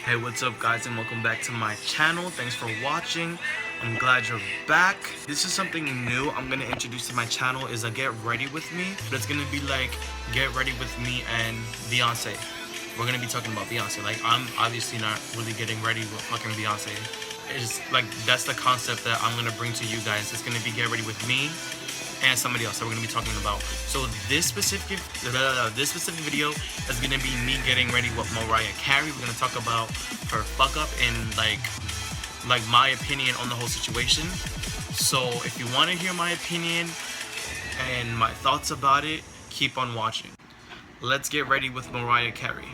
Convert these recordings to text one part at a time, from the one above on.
Hey, what's up guys, and welcome back to my channel. Thanks for watching. I'm glad you're back. This is something new I'm gonna introduce to my channel, is a get ready with me. But it's gonna be like get ready with me and Beyonce. We're gonna be talking about Beyonce. Like, I'm obviously not really getting ready with fucking Beyonce. It's like, that's the concept that I'm gonna bring to you guys. It's gonna be get ready with me and somebody else that we're gonna be talking about. So this specific video is gonna be me getting ready with Mariah Carey. We're gonna talk about her fuck up and like my opinion on the whole situation. So if you want to hear my opinion and my thoughts about it, keep on watching. Let's get ready with Mariah Carey.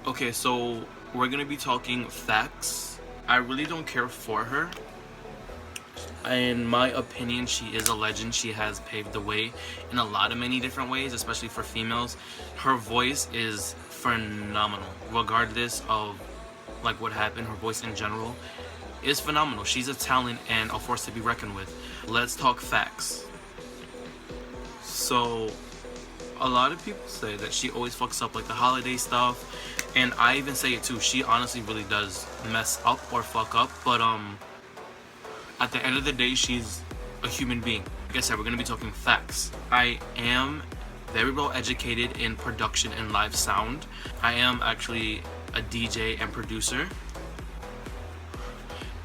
Okay, so we're gonna be talking facts. I really don't care for her. In my opinion, she is a legend. She has paved the way in a lot of many different ways, especially for females. Her voice is phenomenal, regardless of like what happened. Her voice in general is phenomenal. She's a talent and a force to be reckoned with. Let's talk facts. So a lot of people say that she always fucks up like the holiday stuff, and I even say it too. She honestly really does mess up or fuck up, but at the end of the day, she's a human being. Like I said, we're gonna be talking facts. I am very well educated in production and live sound. I am actually a DJ and producer.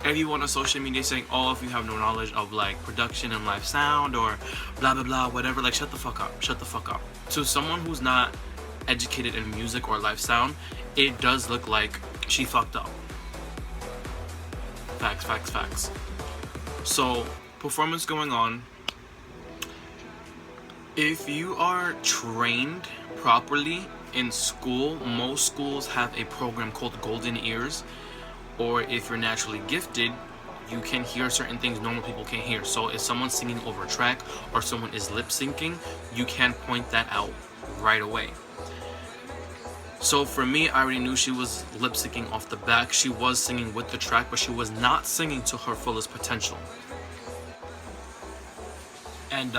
Everyone on social media saying, oh, if you have no knowledge of like production and live sound or blah blah blah, whatever, like shut the fuck up, shut the fuck up. To someone who's not educated in music or live sound, it does look like she fucked up. Facts, facts, facts. So, performance going on. If you are trained properly in school, most schools have a program called Golden Ears. Or if you're naturally gifted, you can hear certain things normal people can't hear. So if someone's singing over a track or someone is lip syncing, you can point that out right away. So for me, I already knew she was lip syncing off the back. She was singing with the track, but she was not singing to her fullest potential. And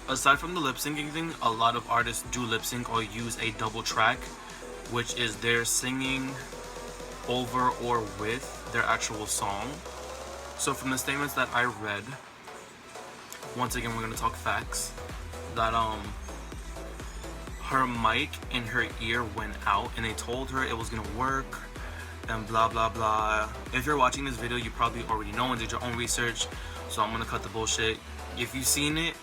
aside from the lip syncing thing, a lot of artists do lip sync or use a double track, which is their singing over or with their actual song. So from the statements that I read, once again we're gonna talk facts, that her mic in her ear went out and they told her it was gonna work and blah blah blah. If you're watching this video, you probably already know and did your own research, so I'm gonna cut the bullshit. If you've seen it,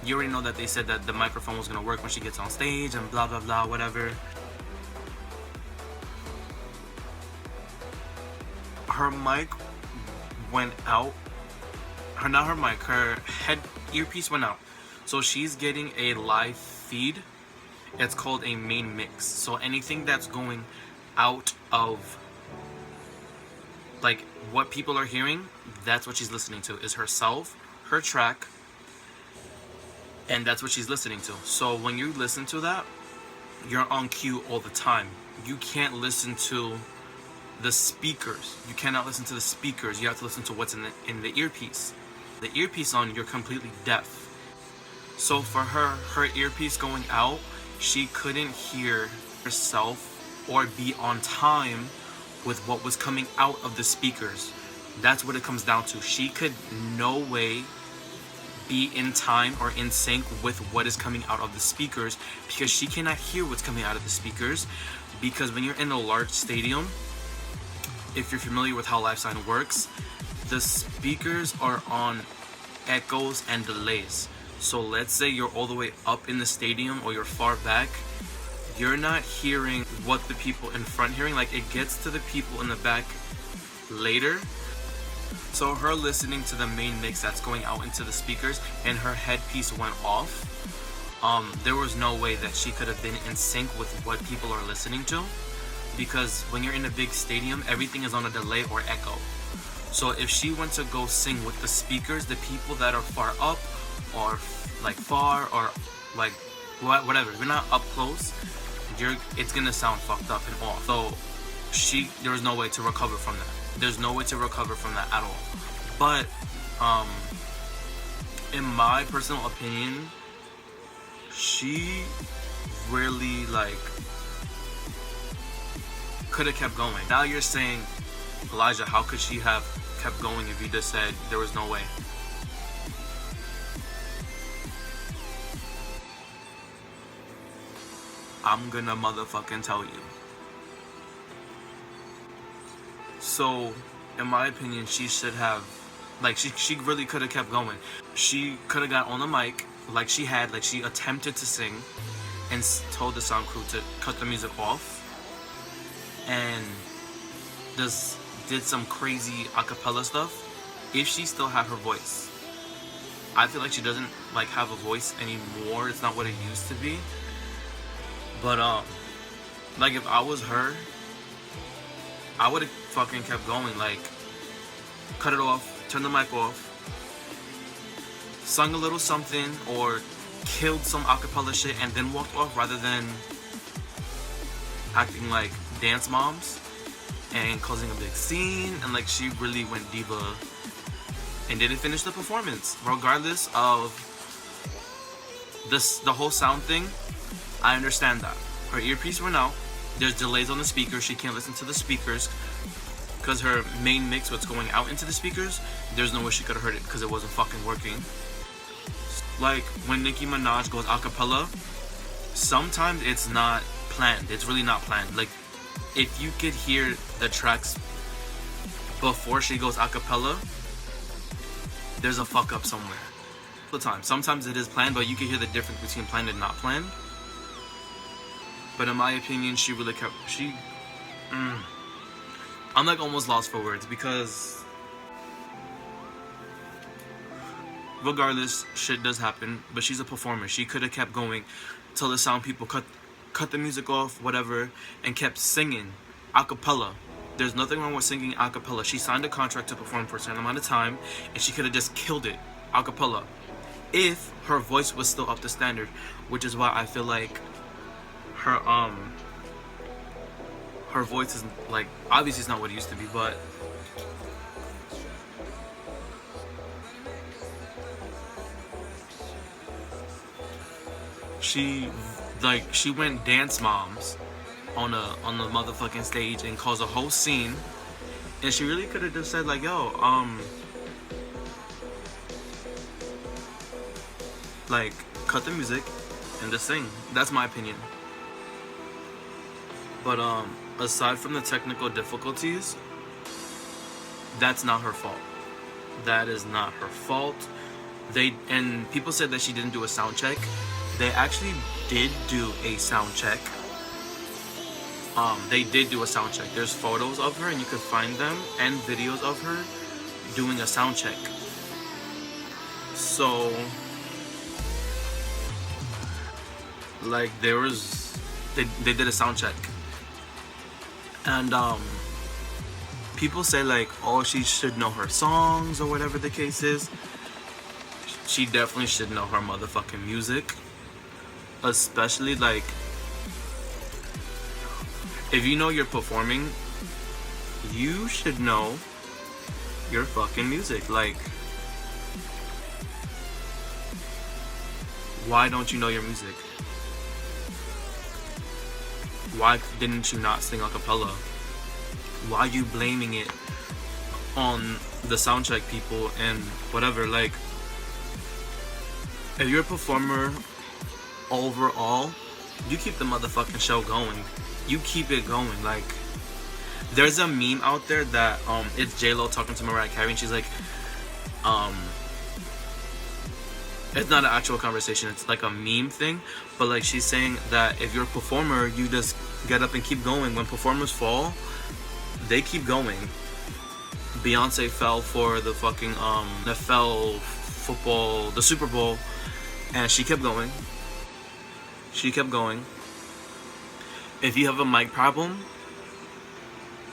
you already know that they said that the microphone was gonna work when she gets on stage and blah blah blah, whatever. Her mic went out. Her head earpiece went out. So she's getting a live feed. It's called a main mix. So anything that's going out of like what people are hearing, that's what she's listening to, is herself, her track, and that's what she's listening to. So when you listen to that, you're on cue all the time. You can't listen to the speakers. You cannot listen to the speakers. You have to listen to what's in the earpiece. The earpiece on, you're completely deaf. So for her earpiece going out, she couldn't hear herself or be on time with what was coming out of the speakers. That's what it comes down to. She could no way be in time or in sync with what is coming out of the speakers, because she cannot hear what's coming out of the speakers. Because when you're in a large stadium, if you're familiar with how live sound works, the speakers are on echoes and delays. So let's say you're all the way up in the stadium or you're far back, you're not hearing what the people in front hearing. Like, it gets to the people in the back later. So her listening to the main mix that's going out into the speakers and her headpiece went off, there was no way that she could have been in sync with what people are listening to. Because when you're in a big stadium, everything is on a delay or echo. So if she went to go sing with the speakers, the people that are far up or like far or like whatever, if you're not up close, it's gonna sound fucked up and off. So there was no way to recover from that. There's no way to recover from that at all. But in my personal opinion, she really like could have kept going. Now you're saying, Elijah, how could she have kept going if you just said there was no way? I'm gonna motherfucking tell you. So, in my opinion, she should have, like, she really could have kept going. She could have got on the mic, like she attempted to sing, and told the sound crew to cut the music off, and just did some crazy acapella stuff. If she still had her voice, I feel like she doesn't like have a voice anymore. It's not what it used to be. But like if I was her, I would have fucking kept going. Like, cut it off, turn the mic off, sung a little something, or killed some acapella shit and then walked off, rather than acting like dance moms and causing a big scene. And like, she really went diva and didn't finish the performance. Regardless of the whole sound thing, I understand that. Her earpiece went out. There's delays on the speakers. She can't listen to the speakers because her main mix, what's going out into the speakers, there's no way she could have heard it because it wasn't fucking working. Like when Nicki Minaj goes acapella, sometimes it's not planned. It's really not planned. Like, if you could hear the tracks before she goes acapella, there's a fuck up somewhere. All the time. Sometimes it is planned, but you can hear the difference between planned and not planned. But in my opinion, she really kept... I'm like almost lost for words, because regardless, shit does happen, but she's a performer. She could have kept going till the sound people cut the music off, whatever, and kept singing a cappella. There's nothing wrong with singing a cappella. She signed a contract to perform for a certain amount of time, and she could have just killed it a cappella if her voice was still up to standard, which is why I feel like her voice is like, obviously it's not what it used to be, but she went dance moms on the motherfucking stage and caused a whole scene. And she really could have just said like, yo, like, cut the music and just sing. That's my opinion. But aside from the technical difficulties, that's not her fault. That is not her fault. And people said that she didn't do a sound check. They actually did do a sound check. They did do a sound check. There's photos of her, and you could find them, and videos of her doing a sound check. So, like, they did a sound check. And people say like, oh, she should know her songs or whatever the case is. She definitely should know her motherfucking music. Especially like, if you know you're performing, you should know your fucking music. Like, why don't you know your music? Why didn't you not sing a cappella? Why are you blaming it on the soundcheck people and whatever? Like, if you're a performer overall, you keep the motherfucking show going. You keep it going. Like, there's a meme out there that it's J-Lo talking to Mariah Carey, and she's like, it's not an actual conversation, it's like a meme thing, but like, she's saying that if you're a performer, you just get up and keep going. When performers fall, they keep going. Beyonce fell for the fucking NFL football, the Super Bowl, and she kept going. She kept going. If you have a mic problem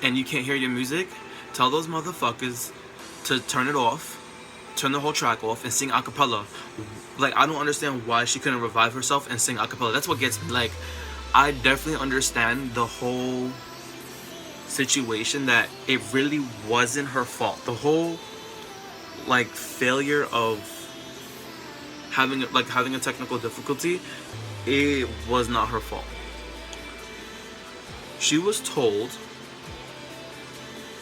and you can't hear your music, tell those motherfuckers to turn it off, turn the whole track off, and sing a cappella. Like, I don't understand why she couldn't revive herself and sing a cappella. That's what gets me. Like, I definitely understand the whole situation, that it really wasn't her fault. The whole, like, failure of having a technical difficulty, it was not her fault. She was told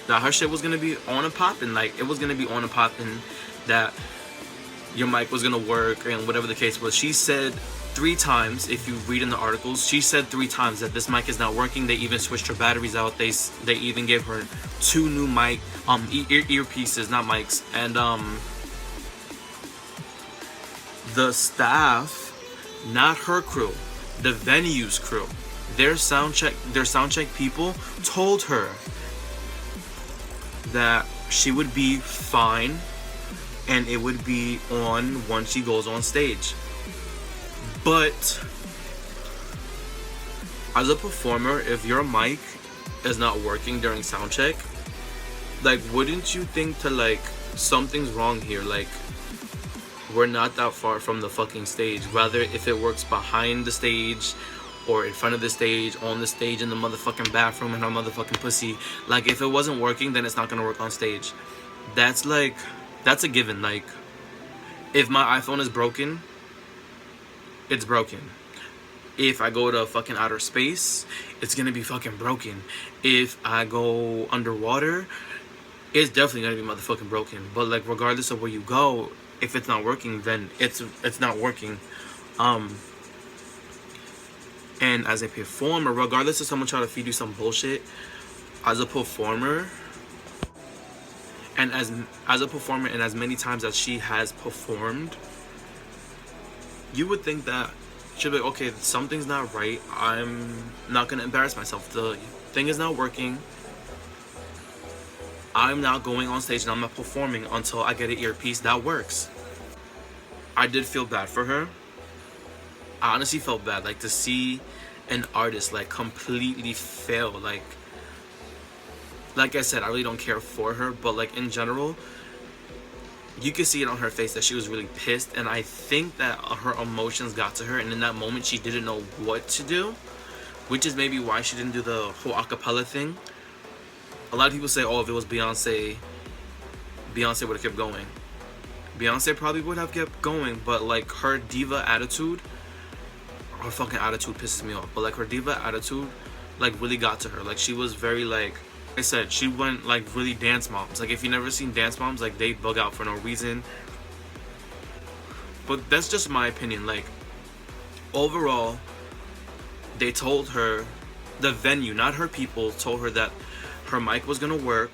that her shit was gonna be on and popping, like it was gonna be on and popping, that your mic was gonna work and whatever the case was. She said 3 times, if you read in the articles, she said 3 times that this mic is not working. They even switched her batteries out. They even gave her 2 new mic earpieces, not mics, and the staff, not her crew, the venue's crew, their sound check people told her that she would be fine and it would be on once she goes on stage. But as a performer, if your mic is not working during sound check, like, wouldn't you think to, like, something's wrong here? Like, we're not that far from the fucking stage. Rather, if it works behind the stage or in front of the stage, on the stage, in the motherfucking bathroom, in her motherfucking pussy. Like, if it wasn't working, then it's not gonna work on stage. That's a given. Like, if my iPhone is broken, it's broken. If I go to fucking outer space, it's gonna be fucking broken. If I go underwater, it's definitely gonna be motherfucking broken. But, like, regardless of where you go, if it's not working, then it's not working. And as a performer, regardless of someone trying to feed you some bullshit, as a performer, and as a performer, and as many times as she has performed, you would think that she'll be like, okay, something's not right. I'm not gonna embarrass myself. The thing is not working. I'm not going on stage and I'm not performing until I get an earpiece that works. I did feel bad for her. I honestly felt bad, like, to see an artist, like, completely fail. Like I said, I really don't care for her, but, like, in general, you could see it on her face that she was really pissed, and I think that her emotions got to her, and in that moment she didn't know what to do, which is maybe why she didn't do the whole acapella thing. A lot of people say, oh, if it was Beyonce would have kept going. Beyonce probably would have kept going, but, like, her diva attitude, her fucking attitude pisses me off, but, like, her diva attitude, like, really got to her. Like, she was very, like I said, she went, like, really Dance Moms. Like, if you never seen Dance Moms, like, they bug out for no reason. But that's just my opinion. Like, overall, they told her, the venue, not her people, told her that her mic was gonna work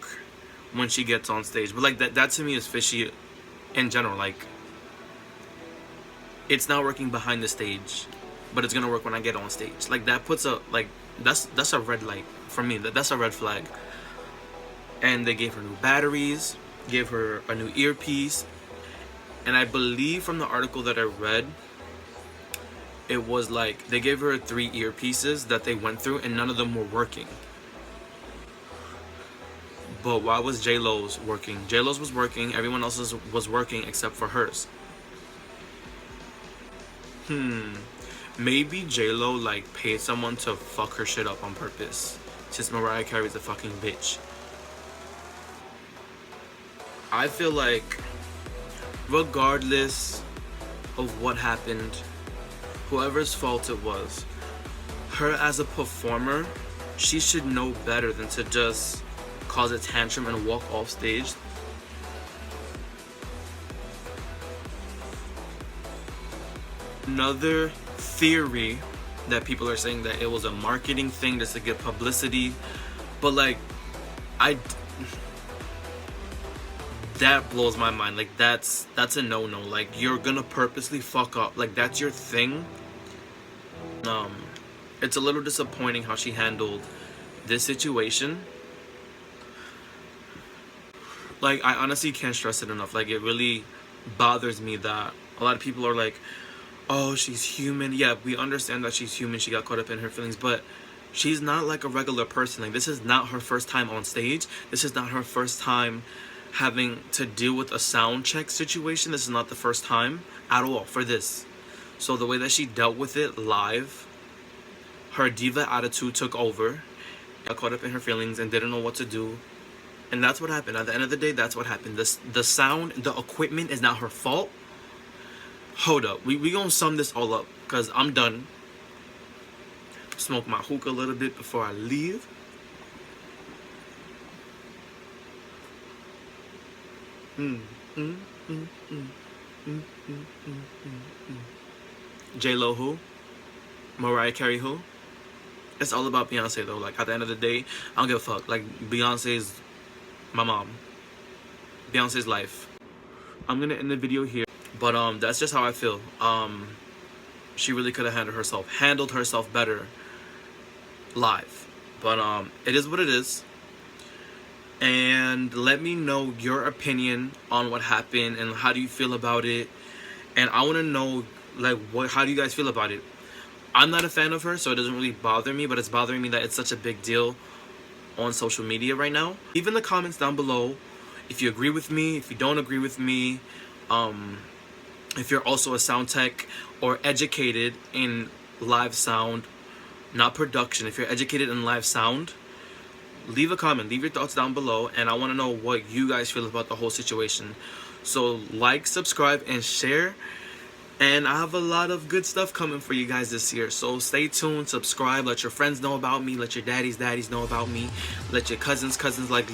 when she gets on stage. But, like, that to me is fishy in general. Like, it's not working behind the stage, but it's gonna work when I get on stage. Like, that puts a, like, that's a red light for me. That's a red flag. And they gave her new batteries, gave her a new earpiece, and I believe from the article that I read, it was like they gave her 3 earpieces that they went through and none of them were working. But why was J-Lo's working? J-Lo's was working, everyone else's was working except for hers. Maybe J-Lo, like, paid someone to fuck her shit up on purpose, since Mariah Carey's a fucking bitch. I feel like, regardless of what happened, whoever's fault it was, her as a performer, she should know better than to just cause a tantrum and walk off stage. Another theory that people are saying that it was a marketing thing just to get publicity, but, like, that blows my mind. Like, that's a no-no. Like, you're gonna purposely fuck up. Like, that's your thing. It's a little disappointing how she handled this situation. Like, I honestly can't stress it enough. Like, it really bothers me that a lot of people are like, oh, she's human. Yeah, we understand that she's human. She got caught up in her feelings, but she's not like a regular person. Like, this is not her first time on stage. This is not her first time having to deal with a sound check situation. This is not the first time at all for this. So the way that she dealt with it live, her diva attitude took over, got caught up in her feelings and didn't know what to do. And that's what happened. At the end of the day, that's what happened. The sound, the equipment is not her fault. hold up. We gonna sum this all up because I'm done. Smoke my hookah a little bit before I leave. J-Lo who? Mariah Carey who? It's all about Beyonce though. Like at the end of the day, I don't give a fuck. Like Beyonce's my mom. Beyonce's life. I'm gonna end the video here. But that's just how I feel. She really could have handled herself better live. But it is what it is. And let me know your opinion on what happened and how do you feel about it. And I want to know, like, how do you guys feel about it? I'm not a fan of her, so it doesn't really bother me, but it's bothering me that it's such a big deal on social media right now. Leave in the comments down below if you agree with me, if you don't agree with me, if you're also a sound tech or educated in live sound, not production. If you're educated in live sound, leave a comment, leave your thoughts down below, and I want to know what you guys feel about the whole situation. So like, subscribe, and share. And I have a lot of good stuff coming for you guys this year. So stay tuned, subscribe, let your friends know about me, let your daddies know about me, let your cousins like